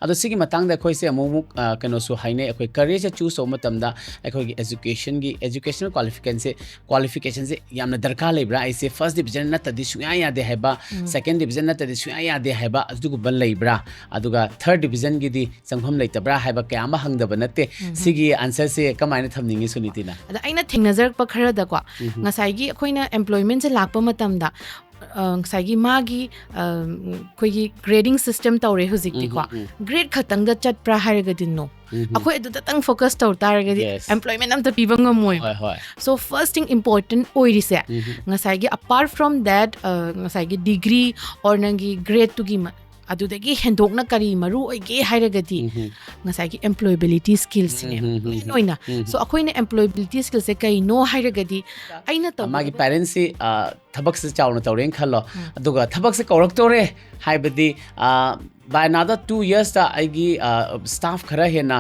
ꯑꯗꯣ ꯁꯤꯒꯤ ꯃꯇꯥꯡꯗ ꯑꯩꯈꯣꯏꯁꯦ ꯑꯃꯨꯛ ꯀꯩꯅꯣꯁꯨ ꯍꯥꯏꯅꯩ ꯑꯩꯈꯣꯏ ꯀꯔꯤꯌꯔꯁꯦ ꯆꯨꯁ ꯇꯧꯕ ꯃꯇꯝꯗ ꯑꯩꯈꯣꯏꯒꯤ ꯑꯦꯖꯨꯀꯦꯁꯅꯦꯜ ꯀ꯭ꯋꯥꯂꯤꯐꯤꯀꯦꯁꯟꯁꯦ ꯌꯥꯝꯅ ꯗꯔꯀꯥꯔ ꯂꯩꯕ꯭ꯔꯥ ꯑꯩꯁꯦ ꯐꯥꯔꯁ ꯗꯤꯕꯤꯖꯟ ꯅꯠꯇ꯭ꯔꯗꯤ ꯁꯨꯡꯌꯥ ꯌꯥꯗꯦ ꯍꯥꯏꯕ ꯁꯦꯀꯦꯟ ꯗꯤꯕꯤꯖꯟ ꯅꯠꯇ꯭ꯔꯗꯤ ꯁꯨꯡꯌꯥ ꯌꯥꯗꯦ ꯍꯥꯏꯕ ꯑꯗꯨꯒꯨꯝꯕ ꯂꯩꯕ꯭ꯔꯥ ꯑꯗꯨꯒ ꯊꯔꯠ ꯗꯤꯕꯤꯖꯟꯒꯤꯗꯤ ꯆꯪꯐꯝ ꯂꯩꯇꯕ꯭ꯔꯥ ꯍꯥꯏꯕ ꯀꯌꯥ ꯑꯃ ꯍꯪꯗꯕ ꯅꯠꯇꯦ ꯁꯤꯒꯤ ꯑꯟꯁꯔꯁꯦ ꯀꯃꯥꯏꯅ ꯊꯝꯅꯤꯡꯉꯤ ꯁꯨꯅꯤꯇꯤꯅ ꯑꯗ ꯑꯩꯅ ꯊꯦꯡꯅꯖꯔꯛꯄ ꯈꯔꯗꯀꯣ ꯉꯁꯥꯏꯒꯤ ꯑꯩꯈꯣꯏꯅ ꯑꯦꯝꯄ꯭ꯂꯣꯏꯃꯦꯟꯁꯦ ꯂꯥꯛꯄ ꯃꯇꯝꯗ ꯉꯁꯥꯏꯒꯤ ꯃꯥꯒꯤ ꯑꯩꯈꯣꯏꯒꯤ ꯒ꯭ꯔꯦꯗꯤꯡ ꯁꯤꯁꯇꯦꯝ ꯇꯧꯔꯦ ꯍꯧꯖꯤꯛꯇꯤꯀꯣ ꯒ꯭ꯔꯦꯗ ꯈꯛꯇꯪꯗ ꯆꯠꯄ꯭ꯔꯥ ꯍꯥꯏꯔꯒꯗꯤ ꯅꯣ ꯑꯩꯈꯣꯏ ꯑꯗꯨꯗꯇꯪ ꯐꯣꯀꯁ ꯇꯧ ꯇꯥꯔꯒꯗꯤ ꯑꯦꯝꯄ꯭ꯂꯣꯏꯃꯦꯟ ꯑꯝꯇ ꯄꯤꯕ ꯉꯝꯃꯣꯏꯕ ꯁꯣ ꯐꯥꯔꯁ ꯊꯤꯡ ꯏꯝꯄꯣꯔꯇꯦꯟ ꯑꯣꯏꯔꯤꯁꯦ ꯉꯁꯥꯏꯒꯤ ꯑꯄꯥꯔꯠ ꯐ꯭ꯔꯣꯝ ꯗꯦꯠ ꯉꯁꯥꯏꯒꯤ ꯗꯤꯒ꯭ꯔꯤ ꯑꯣꯔ ꯅꯪꯒꯤ ꯒ꯭ꯔꯦꯗꯇꯨꯒꯤ ꯑꯗꯨꯗꯒꯤ ꯍꯦꯟꯗꯣꯛꯅ ꯀꯔꯤ ꯃꯔꯨ ꯑꯣꯏꯒꯦ ꯍꯥꯏꯔꯒꯗꯤ ꯉꯁꯥꯏꯒꯤ ꯑꯦꯝꯄ꯭ꯂꯣꯏꯕꯤꯂꯤꯇꯤ ꯁ꯭ꯀꯤꯜꯁꯤꯅꯦ ꯃꯦꯟ ꯑꯣꯏꯅ ꯁꯣ ꯑꯩꯈꯣꯏꯅ ꯑꯦꯝꯄ꯭ꯂꯣꯏꯕꯤꯂꯤꯇꯤ ꯁ꯭ꯀꯤꯜꯁꯦ ꯀꯩꯅꯣ ꯍꯥꯏꯔꯒꯗꯤ ꯑꯩꯅ ꯃꯥꯒꯤ ꯄꯦꯔꯦꯟꯁꯁꯤ ꯊꯕꯛꯁꯤ ꯆꯥꯎꯅ ꯇꯧꯔꯦꯅ ꯈꯜꯂꯣ ꯑꯗꯨꯒ ꯊꯕꯛꯁꯤ ꯀꯧꯔꯛꯇꯣꯔꯦ ꯍꯥꯏꯕꯗꯤ by another 2 years दा आइगी staff खरा है ना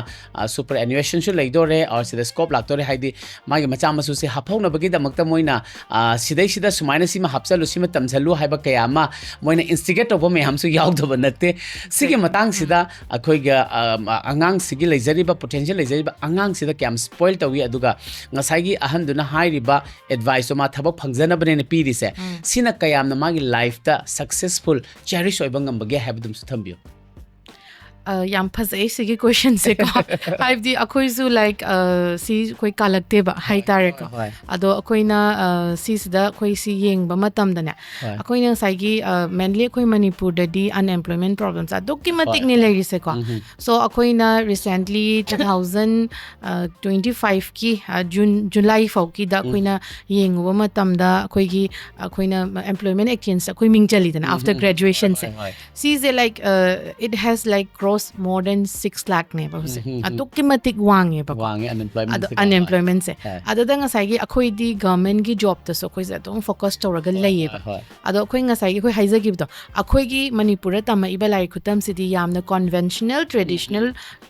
superannuation शु लेदोरे और सिदा scope लागतोरे हाइदी मागी मचा मसु से हाफौ न बगी दमकता मोइना सिदै सिदा सुमाइना सिमा हापचलु सिमा तमचलु हाइबा कयामा मोइना instigate तोबो मे हमसु यावदब नते सिगे मतांग सिदा अखोइगा अंगांग सिगी लेजरिबा potential लेजरिबा अंगांग सिदा क्याम spoil तवी अदुगा ngसाइगी अहनदुना हाइरिबा advice मा थबक फंगजनबने ने पीरिसे सिना कयाम न मागी लाइफ ता सक्सेसफुल चेरिश ओइबा ngambage हाइबदुम थम्बियो ꯌꯥꯝ ꯐꯖꯩ ꯁꯤꯒꯤ ꯀ꯭ꯋꯦꯁꯟꯁꯦꯀꯣ ꯍꯥꯏꯕꯗꯤ ꯑꯩꯈꯣꯏꯁꯨ ꯂꯥꯏꯛ ꯁꯤ ꯑꯩꯈꯣꯏ ꯀꯥꯜꯂꯛꯇꯦꯕ ꯍꯥꯏꯇꯥꯔꯦꯀꯣ ꯑꯗꯣ ꯑꯩꯈꯣꯏꯅ ꯁꯤꯁꯤꯗ ꯑꯩꯈꯣꯏ ꯁꯤ ꯌꯦꯡꯕ ꯃꯇꯝꯗꯅꯦ ꯑꯩꯈꯣꯏꯅ ꯉꯁꯥꯏꯒꯤ ꯃꯦꯟꯂꯤ ꯑꯩꯈꯣꯏ ꯃꯅꯤꯄꯨꯔꯗꯗꯤ ꯑꯟꯑꯦꯝꯄ꯭ꯂꯣꯏꯃꯦꯟ ꯄ꯭ꯔꯣꯕ꯭ꯂꯦꯝꯁꯦ ꯑꯗꯨꯛꯀꯤ ꯃꯇꯤꯛꯅꯦ ꯂꯩꯔꯤꯁꯦꯀꯣ ꯁꯣ ꯑꯩꯈꯣꯏꯅ ꯔꯤꯁꯦꯟꯠꯂꯤ 2025ꯀꯤ ꯖꯨꯂꯥꯏ ꯐꯥꯎꯒꯤꯗ ꯑꯩꯈꯣꯏꯅ ꯌꯦꯡꯉꯨꯕ ꯃꯇꯝꯗ ꯑꯩꯈꯣꯏꯅ ꯑꯦꯝꯄ꯭ꯂꯣꯏꯃꯦꯟ ꯑꯦꯛꯆꯦꯟꯖꯇ ꯑꯩꯈꯣꯏ ꯃꯤꯡ ꯆꯜꯂꯤꯗꯅ ꯑꯥꯐꯇꯔ ꯒ꯭ꯔꯦꯖꯨꯑꯦꯁꯟꯁꯦ ꯁꯤꯁꯦ like Eid ꯍꯦꯖ like more than 6 lakh neba huse adukki matik wange ba wange unemployment se adada ngasai akhoi government gi job ta so khoi za dong focus tawraga laye ba ado khoi ngasai gi khoi haijagi bdo akhoi gi manipura tama iba lai khutam sidi yamna conventional traditional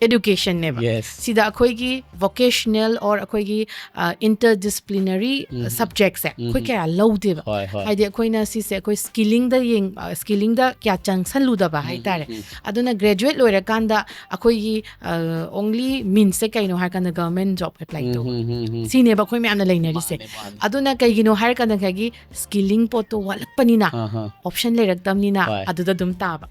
education neba sida akhoi gi vocational or akhoi gi interdisciplinary subjects se khoi kya lawde ba haide akhoi na si se akhoi skilling da kya changsan lu da ba hai tare aduna graduate kanda akhoi only means se kaino har kana government job apply to sine ba khoi me amna lainari se aduna kaigino har kana kagi skilling pot to walak panina option le raktam ni na aduda dum ta ba